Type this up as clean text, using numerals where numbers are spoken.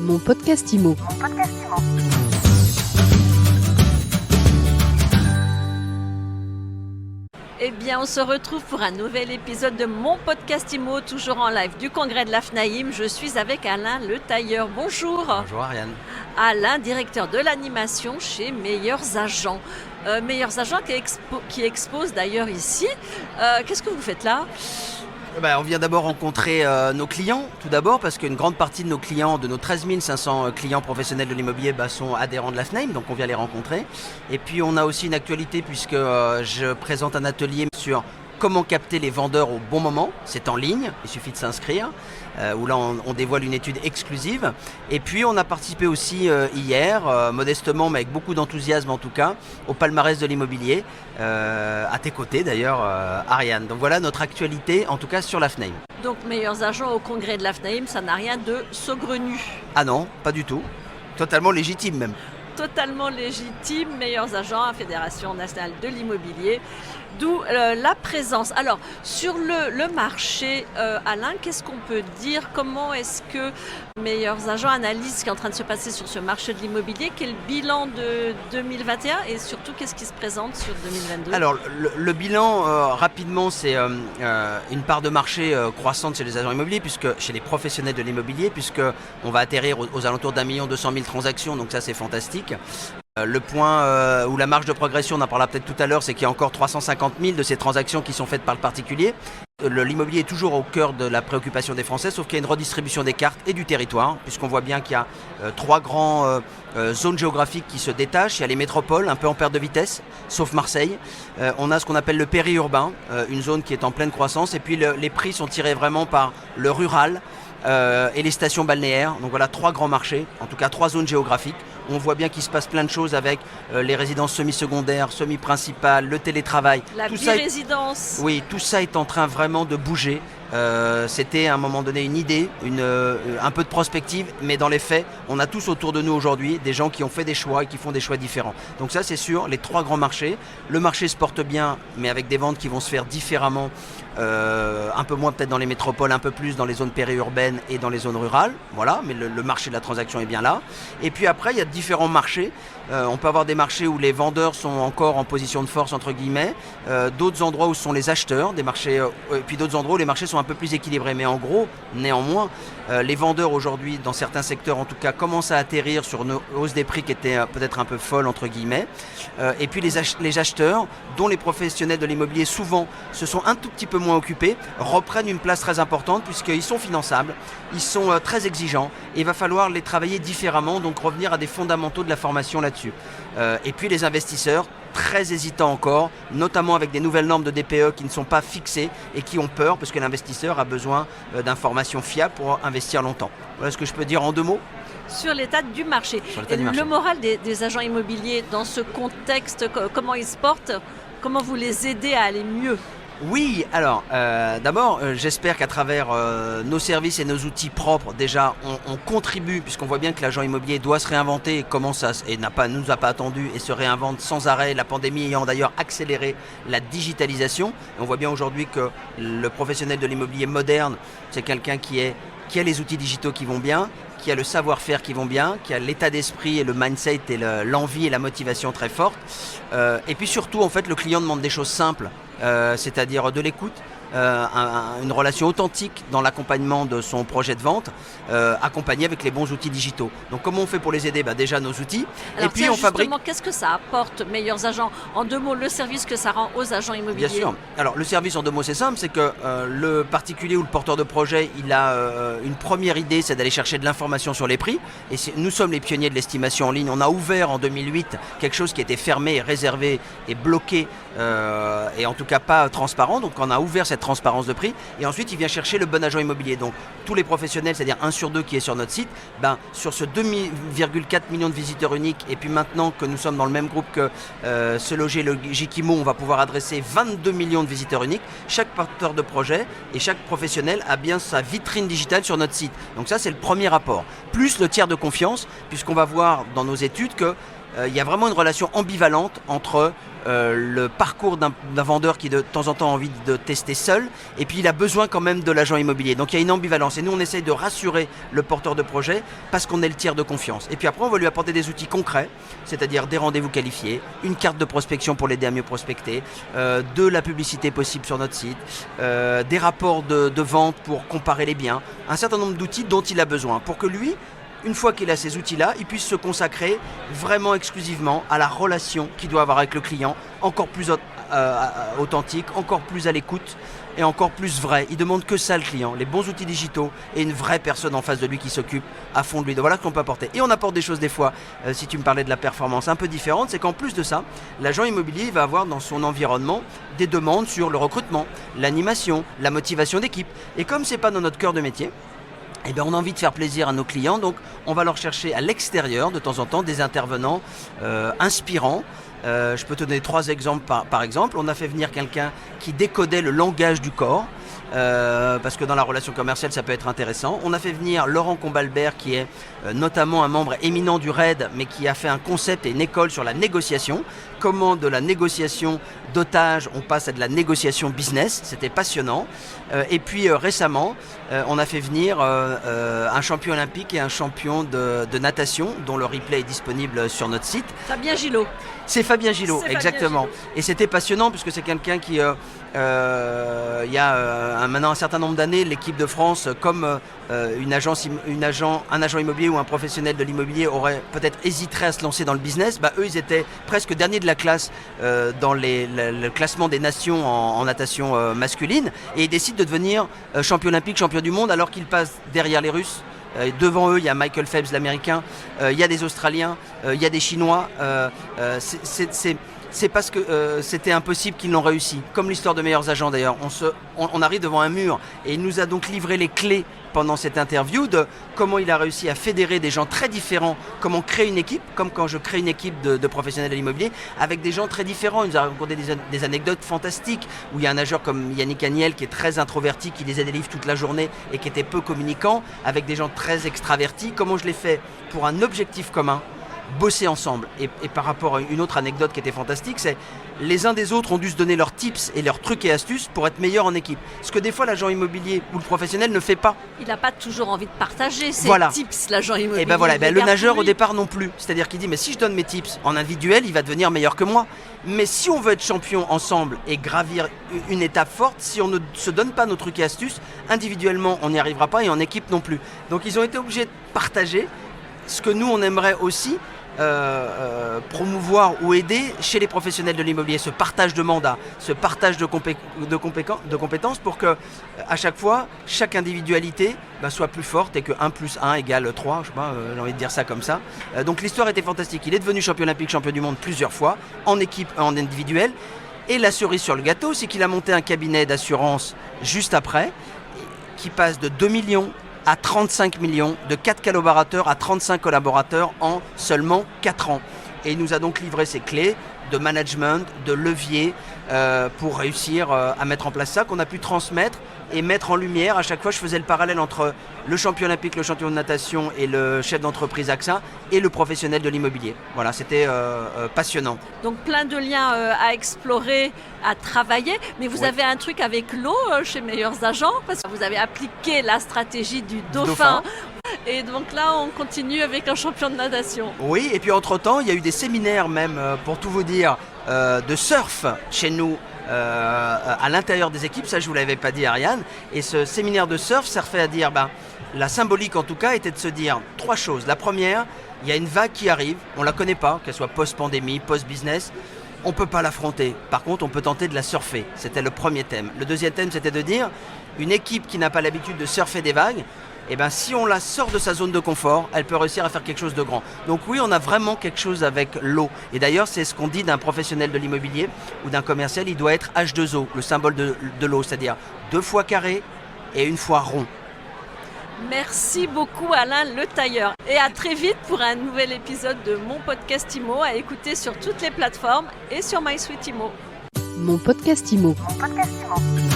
Mon podcast IMO. Eh bien, on se retrouve pour un nouvel épisode de mon podcast IMO, toujours en live du congrès de l'AFNAIM. Je suis avec Alain Le Tailleur. Bonjour. Bonjour Ariane. Alain, directeur de l'animation chez Meilleurs Agents. Meilleurs Agents qui expose d'ailleurs ici. Qu'est-ce que vous faites là ? On vient d'abord rencontrer nos clients, tout d'abord, parce qu'une grande partie de nos clients, de nos 13 500 clients professionnels de l'immobilier, sont adhérents de l'AFNAIM, donc on vient les rencontrer. Et puis on a aussi une actualité, puisque je présente un atelier sur comment capter les vendeurs au bon moment. C'est en ligne, il suffit de s'inscrire, où là on dévoile une étude exclusive. Et puis on a participé aussi hier, modestement mais avec beaucoup d'enthousiasme en tout cas, au palmarès de l'immobilier, à tes côtés d'ailleurs Ariane. Donc voilà notre actualité en tout cas sur l'AFNAIM. Donc Meilleurs Agents au congrès de l'AFNAIM, ça n'a rien de saugrenu. Ah non, pas du tout. Totalement légitime même. Totalement légitime, Meilleurs Agents à Fédération nationale de l'immobilier, d'où la présence. Alors, sur le marché, Alain, qu'est-ce qu'on peut dire ? Comment est-ce que Meilleurs Agents analysent ce qui est en train de se passer sur ce marché de l'immobilier ? Quel bilan de 2021 et surtout, qu'est-ce qui se présente sur 2022 ? Alors, le bilan, rapidement, c'est une part de marché croissante chez les agents immobiliers, chez les professionnels de l'immobilier, puisqu'on va atterrir aux alentours d'1 200 000 transactions, donc ça c'est fantastique. Le point où la marge de progression, on en parlera peut-être tout à l'heure, c'est qu'il y a encore 350 000 de ces transactions qui sont faites par le particulier. L'immobilier est toujours au cœur de la préoccupation des Français, sauf qu'il y a une redistribution des cartes et du territoire, puisqu'on voit bien qu'il y a trois grandes zones géographiques qui se détachent. Il y a les métropoles, un peu en perte de vitesse, sauf Marseille. On a ce qu'on appelle le périurbain, une zone qui est en pleine croissance. Et puis les prix sont tirés vraiment par le rural et les stations balnéaires. Donc voilà, trois grands marchés, en tout cas trois zones géographiques. On voit bien qu'il se passe plein de choses avec les résidences semi-secondaires, semi-principales, le télétravail. La bi-résidence. Oui, tout ça est en train vraiment de bouger. C'était à un moment donné une idée, un peu de prospective, mais dans les faits, on a tous autour de nous aujourd'hui des gens qui ont fait des choix et qui font des choix différents. Donc ça, c'est sûr, les trois grands marchés. Le marché se porte bien, mais avec des ventes qui vont se faire différemment, un peu moins peut-être dans les métropoles, un peu plus dans les zones périurbaines et dans les zones rurales. Voilà, mais le marché de la transaction est bien là. Et puis après, il y a différents marchés. On peut avoir des marchés où les vendeurs sont encore en position de force, entre guillemets, d'autres endroits où ce sont les acheteurs, des marchés, et puis d'autres endroits où les marchés sont un peu plus équilibrés. Mais en gros, néanmoins, les vendeurs aujourd'hui, dans certains secteurs en tout cas, commencent à atterrir sur une hausse des prix qui était peut-être un peu folle, entre guillemets. Et puis les acheteurs, dont les professionnels de l'immobilier souvent se sont un tout petit peu moins occupés, reprennent une place très importante puisqu'ils sont finançables, ils sont très exigeants et il va falloir les travailler différemment, donc revenir à des fondamentaux de la formation là-dessus. Et puis les investisseurs, très hésitants encore, notamment avec des nouvelles normes de DPE qui ne sont pas fixées et qui ont peur parce que l'investisseur a besoin d'informations fiables pour investir longtemps. Voilà ce que je peux dire en 2 mots. Sur l'état du marché. Le moral des agents immobiliers dans ce contexte, comment ils se portent ? Comment vous les aidez à aller mieux ? Oui, alors d'abord j'espère qu'à travers nos services et nos outils propres déjà on contribue, puisqu'on voit bien que l'agent immobilier doit se réinventer et nous a pas attendu et se réinvente sans arrêt, la pandémie ayant d'ailleurs accéléré la digitalisation. Et on voit bien aujourd'hui que le professionnel de l'immobilier moderne, c'est quelqu'un qui a les outils digitaux qui vont bien, qui a le savoir-faire qui vont bien, qui a l'état d'esprit et le mindset et l'envie et la motivation très forte. Et puis surtout, en fait, le client demande des choses simples, c'est-à-dire de l'écoute, une relation authentique dans l'accompagnement de son projet de vente, accompagné avec les bons outils digitaux. Donc comment on fait pour les aider ? Déjà nos outils. Alors, et puis on fabrique. Qu'est-ce que ça apporte, Meilleurs Agents ? En 2 mots, le service que ça rend aux agents immobiliers. Bien sûr. Alors le service en 2 mots c'est simple, c'est que le particulier ou le porteur de projet, il a une première idée, c'est d'aller chercher de l'information sur les prix. Et nous sommes les pionniers de l'estimation en ligne. On a ouvert en 2008 quelque chose qui était fermé, réservé et bloqué, et en tout cas pas transparent. Donc on a ouvert cette transparence de prix et ensuite il vient chercher le bon agent immobilier. Donc tous les professionnels, c'est-à-dire 1 sur 2 qui est sur notre site, sur ce 2,4 millions de visiteurs uniques, et puis maintenant que nous sommes dans le même groupe que Se Loger, Logique Immo, on va pouvoir adresser 22 millions de visiteurs uniques. Chaque porteur de projet et chaque professionnel a bien sa vitrine digitale sur notre site. Donc ça c'est le premier apport. Plus le tiers de confiance, puisqu'on va voir dans nos études que il y a vraiment une relation ambivalente entre le parcours d'un vendeur qui de temps en temps a envie de tester seul, et puis il a besoin quand même de l'agent immobilier. Donc il y a une ambivalence, et nous on essaye de rassurer le porteur de projet parce qu'on est le tiers de confiance. Et puis après on va lui apporter des outils concrets, c'est-à-dire des rendez-vous qualifiés, une carte de prospection pour l'aider à mieux prospecter, de la publicité possible sur notre site, des rapports de vente pour comparer les biens, un certain nombre d'outils dont il a besoin pour que lui, une fois qu'il a ces outils-là, il puisse se consacrer vraiment exclusivement à la relation qu'il doit avoir avec le client, encore plus authentique, encore plus à l'écoute et encore plus vrai. Il ne demande que ça, le client, les bons outils digitaux et une vraie personne en face de lui qui s'occupe à fond de lui. Donc voilà ce qu'on peut apporter. Et on apporte des choses des fois, si tu me parlais de la performance, un peu différentes, c'est qu'en plus de ça, l'agent immobilier va avoir dans son environnement des demandes sur le recrutement, l'animation, la motivation d'équipe. Et comme ce n'est pas dans notre cœur de métier, eh bien, on a envie de faire plaisir à nos clients, donc on va leur chercher à l'extérieur de temps en temps des intervenants inspirants. Je peux te donner 3 exemples par exemple. On a fait venir quelqu'un qui décodait le langage du corps, parce que dans la relation commerciale ça peut être intéressant. On a fait venir Laurent Combalbert qui est notamment un membre éminent du RAID, mais qui a fait un concept et une école sur la négociation. Comment de la négociation d'otages on passe à de la négociation business, c'était passionnant. Et puis récemment on a fait venir un champion olympique et un champion de natation dont le replay est disponible sur notre site. Fabien Gillot. C'est Fabien Gillot, exactement. Et c'était passionnant puisque c'est quelqu'un qui, il y a maintenant un certain nombre d'années, l'équipe de France, comme un agent immobilier ou un professionnel de l'immobilier peut-être hésiterait à se lancer dans le business, eux ils étaient presque derniers de la classe dans le classement des nations en natation masculine, et ils décident de devenir champion olympique, champion du monde, alors qu'ils passent derrière les Russes. Devant eux, il y a Michael Phelps, l'américain, il y a des Australiens, il y a des Chinois. C'est parce que c'était impossible qu'ils l'ont réussi. Comme l'histoire de Meilleurs Agents d'ailleurs. On arrive devant un mur et il nous a donc livré les clés pendant cette interview de comment il a réussi à fédérer des gens très différents, comment créer une équipe, comme quand je crée une équipe de professionnels de l'immobilier, avec des gens très différents. Il nous a raconté des anecdotes fantastiques, où il y a un nageur comme Yannick Agnel qui est très introverti, qui lisait des livres toute la journée et qui était peu communicant, avec des gens très extravertis. Comment je l'ai fait pour un objectif commun, bosser ensemble. Et par rapport à une autre anecdote qui était fantastique, c'est les uns des autres ont dû se donner leurs tips et leurs trucs et astuces pour être meilleurs en équipe. Ce que des fois l'agent immobilier ou le professionnel ne fait pas. Il n'a pas toujours envie de partager ses tips, l'agent immobilier. Et le nageur au départ non plus. C'est-à-dire qu'il dit, mais si je donne mes tips en individuel, il va devenir meilleur que moi. Mais si on veut être champion ensemble et gravir une étape forte, si on ne se donne pas nos trucs et astuces, individuellement on n'y arrivera pas et en équipe non plus. Donc ils ont été obligés de partager ce que nous on aimerait aussi promouvoir ou aider chez les professionnels de l'immobilier, ce partage de mandats, ce partage de compétences pour que à chaque fois, chaque individualité soit plus forte et que 1 + 1 = 3, je sais pas, j'ai envie de dire ça comme ça. Donc l'histoire était fantastique. Il est devenu champion olympique, champion du monde plusieurs fois, en équipe, en individuel. Et la cerise sur le gâteau, c'est qu'il a monté un cabinet d'assurance juste après, qui passe de 2 millions à 35 millions, de 4 collaborateurs à 35 collaborateurs en seulement 4 ans. Et il nous a donc livré ses clés de management, de levier pour réussir à mettre en place ça, qu'on a pu transmettre et mettre en lumière. À chaque fois, je faisais le parallèle entre le champion olympique, le champion de natation et le chef d'entreprise AXA et le professionnel de l'immobilier. Voilà, c'était passionnant. Donc plein de liens à explorer, à travailler. Mais vous avez un truc avec l'eau chez Meilleurs Agents, parce que vous avez appliqué la stratégie du dauphin. Et donc là, on continue avec un champion de natation. Oui, et puis entre-temps, il y a eu des séminaires même, pour tout vous dire, de surf chez nous. À l'intérieur des équipes, ça je vous l'avais pas dit Ariane, et ce séminaire de surf servait à dire, la symbolique en tout cas était de se dire 3 choses. La première, il y a une vague qui arrive, on la connaît pas, qu'elle soit post-pandémie, post-business, on peut pas l'affronter, par contre on peut tenter de la surfer, c'était le premier thème. Le deuxième thème c'était de dire, une équipe qui n'a pas l'habitude de surfer des vagues, si on la sort de sa zone de confort, elle peut réussir à faire quelque chose de grand. Donc oui, on a vraiment quelque chose avec l'eau. Et d'ailleurs, c'est ce qu'on dit d'un professionnel de l'immobilier ou d'un commercial, il doit être H2O, le symbole de l'eau, c'est-à-dire 2 fois carré et 1 fois rond. Merci beaucoup Alain Le Tailleur. Et à très vite pour un nouvel épisode de Mon Podcast Immo, à écouter sur toutes les plateformes et sur MySuite Immo. Mon Podcast Immo. Mon Podcast Immo.